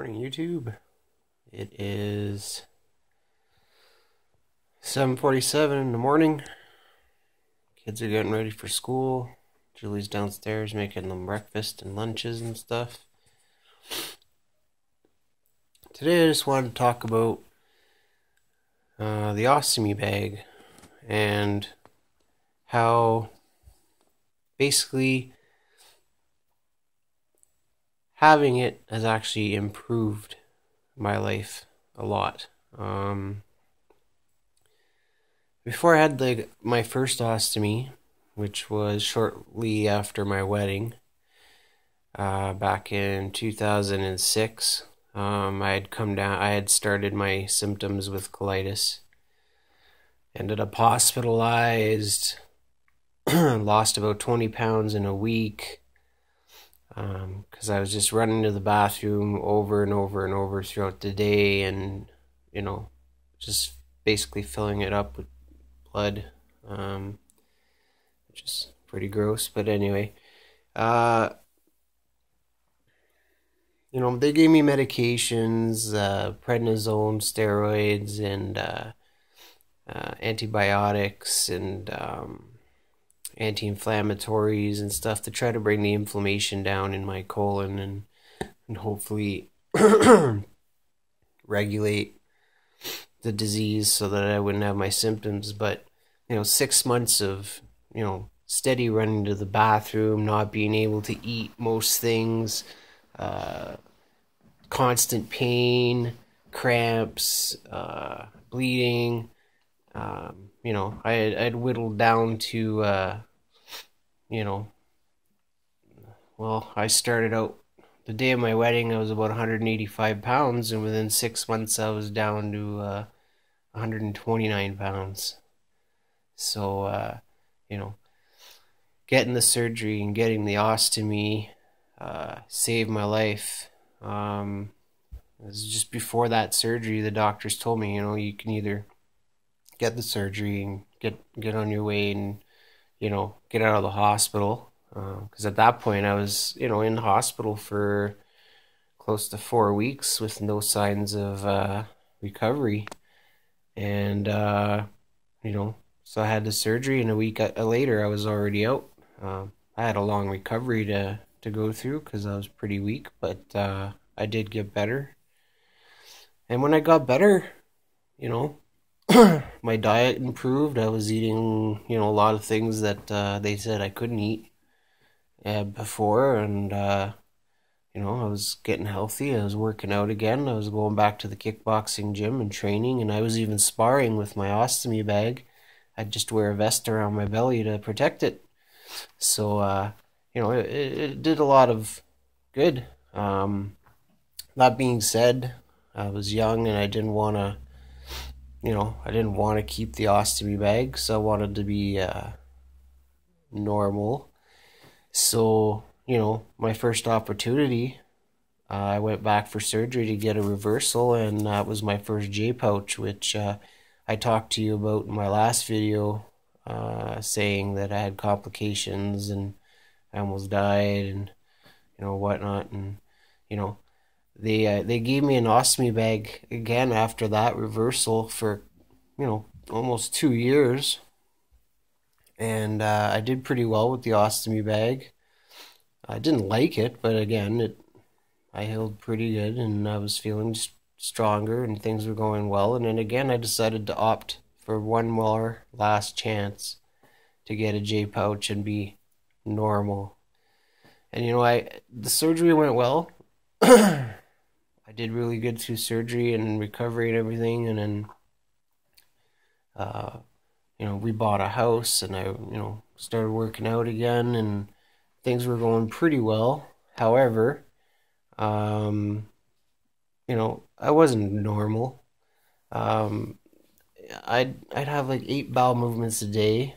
Morning, YouTube. It is 7:47 in the morning. Kids are getting ready for school. Julie's downstairs making them breakfast and lunches and stuff. Today I just wanted to talk about the Ostomy bag and how basically having it has actually improved my life a lot. Before I had my first ostomy, which was shortly after my wedding, back in 2006, I had started my symptoms with colitis, ended up hospitalized, lost about 20 pounds in a week, because I was just running to the bathroom over and over and over throughout the day, and just basically filling it up with blood, which is pretty gross. But anyway, they gave me medications, prednisone, steroids, and antibiotics, and anti-inflammatories and stuff to try to bring the inflammation down in my colon and hopefully regulate the disease so that I wouldn't have my symptoms. But 6 months of steady running to the bathroom, not being able to eat most things, constant pain, cramps, bleeding. I'd whittled down to I started out the day of my wedding, I was about 185 pounds, and within 6 months I was down to 129 pounds. So, getting the surgery and getting the ostomy saved my life. It was just before that surgery, the doctors told me, you can either get the surgery and get on your way and get out of the hospital, because at that point I was in the hospital for close to 4 weeks with no signs of recovery, and so I had the surgery, and a week later I was already out. I had a long recovery to go through because I was pretty weak, but I did get better. And when I got better, my diet improved. I was eating, a lot of things that they said I couldn't eat before, and I was getting healthy. I was working out again. I was going back to the kickboxing gym and training, and I was even sparring with my ostomy bag. I'd just wear a vest around my belly to protect it. So, it did a lot of good. That being said, I was young and I didn't want to keep the ostomy bag, so I wanted to be normal. So, my first opportunity, I went back for surgery to get a reversal, and that was my first J-pouch, which I talked to you about in my last video, saying that I had complications and I almost died and whatnot. And they gave me an ostomy bag again after that reversal for almost 2 years, and I did pretty well with the ostomy bag. I didn't like it, but again, I healed pretty good, and I was feeling stronger, and things were going well. And then again, I decided to opt for one more last chance to get a J-pouch and be normal. And the surgery went well. I did really good through surgery and recovery and everything, and then we bought a house, and I started working out again, and things were going pretty well. However, I wasn't normal. I'd have like 8 bowel movements a day.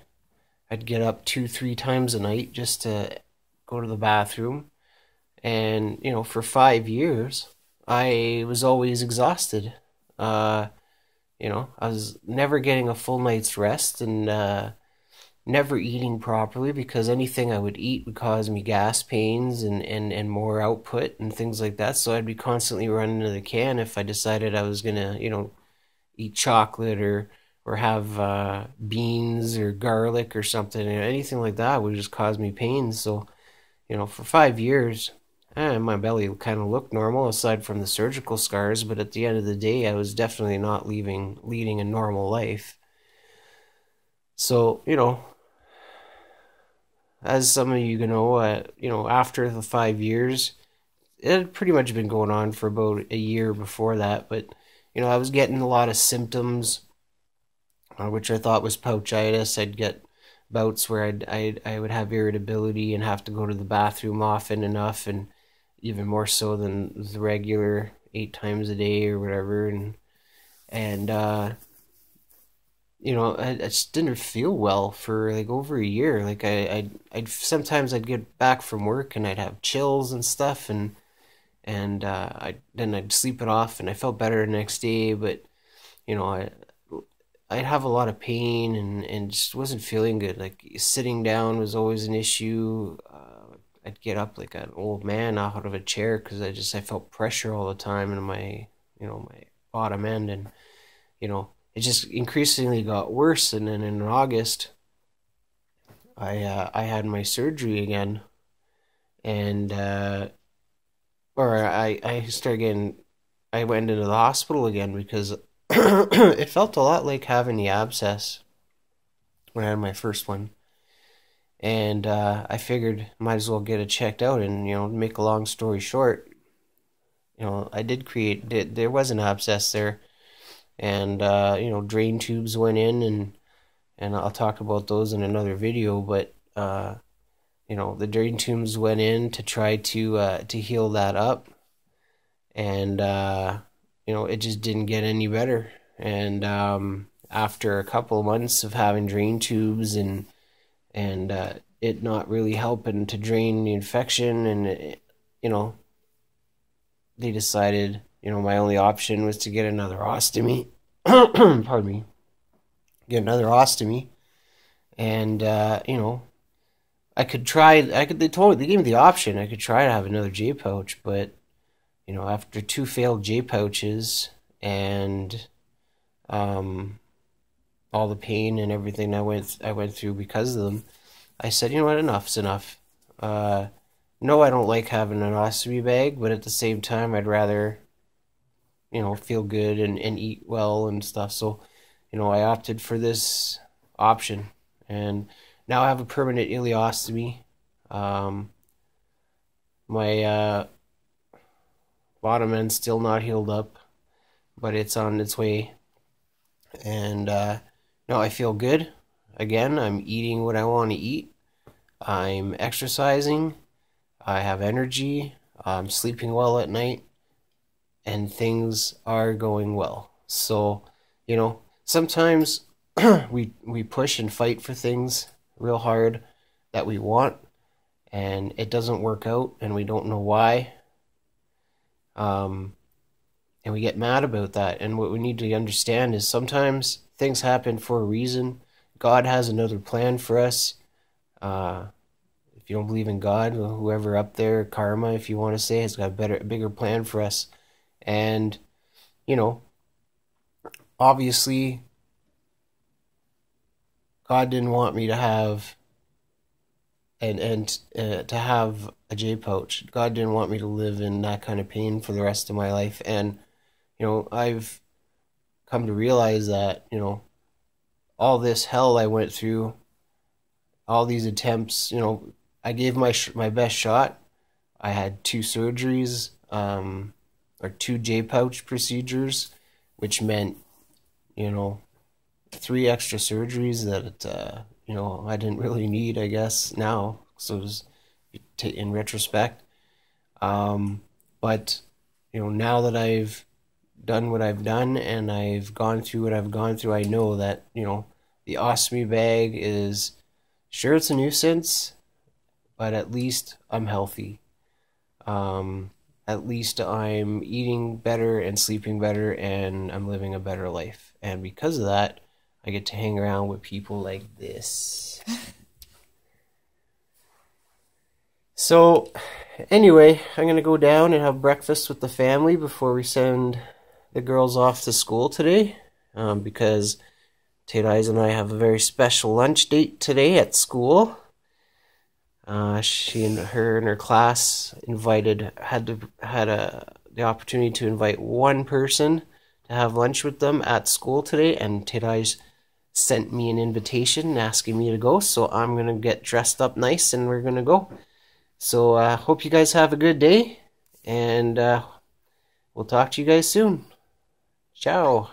I'd get up 2-3 times a night just to go to the bathroom, and for 5 years I was always exhausted. I was never getting a full night's rest, and never eating properly because anything I would eat would cause me gas pains and more output and things like that. So I'd be constantly running to the can if I decided I was gonna, eat chocolate or have beans or garlic or something. Anything like that would just cause me pain. So, for 5 years, my belly kind of looked normal aside from the surgical scars, but at the end of the day, I was definitely not leading a normal life. So, as some of you know, after the 5 years, it had pretty much been going on for about a year before that, but I was getting a lot of symptoms, which I thought was pouchitis. I'd get bouts where I would have irritability and have to go to the bathroom often enough, and even more so than the regular 8 times a day or whatever, and I just didn't feel well for like over a year. Like I'd sometimes I'd get back from work and I'd have chills and stuff, and I'd sleep it off, and I felt better the next day. But you know, I I'd have a lot of pain and just wasn't feeling good. Like sitting down was always an issue. I'd get up like an old man out of a chair because I felt pressure all the time in my bottom end, and it just increasingly got worse. And then in August, I had my surgery again, and or I started getting I went into the hospital again because it felt a lot like having the abscess when I had my first one. And I figured might as well get it checked out. And make a long story short, I did there was an abscess there, and drain tubes went in, and I'll talk about those in another video. But the drain tubes went in to try to heal that up, and it just didn't get any better. And after a couple of months of having drain tubes and it not really helping to drain the infection, and they decided my only option was to get another ostomy. Pardon me. Get another ostomy, and I could try. They gave me the option. I could try to have another J pouch, but after 2 failed J pouches and all the pain and everything I went through because of them, I said, what, enough's enough. No, I don't like having an ostomy bag, but at the same time, I'd rather feel good and eat well and stuff. So I opted for this option, and now I have a permanent ileostomy. My bottom end's still not healed up, but it's on its way. And I feel good. Again, I'm eating what I want to eat. I'm exercising. I have energy. I'm sleeping well at night, and things are going well. So, sometimes we push and fight for things real hard that we want, and it doesn't work out, and we don't know why. And we get mad about that. And what we need to understand is sometimes things happen for a reason. God has another plan for us. If you don't believe in God, whoever up there, karma, if you want to say, has got a bigger plan for us. And, obviously, God didn't want me to have to have a J pouch. God didn't want me to live in that kind of pain for the rest of my life. And I've come to realize that all this hell I went through, all these attempts, I gave my best shot. I had 2 surgeries, or 2 J pouch procedures, which meant 3 extra surgeries that I didn't really need, I guess, now. So it was in retrospect. But now that I've done what I've done and I've gone through what I've gone through, I know that the ostomy bag is, sure, it's a nuisance, but at least I'm healthy. At least I'm eating better and sleeping better, and I'm living a better life. And because of that, I get to hang around with people like this. So, anyway, I'm going to go down and have breakfast with the family before we send the girls off to school today, because Tate Eyes and I have a very special lunch date today at school. She and her class had the opportunity to invite one person to have lunch with them at school today, and Tate Eyes sent me an invitation asking me to go, so I'm going to get dressed up nice and we're going to go. So hope you guys have a good day, and we'll talk to you guys soon. Ciao.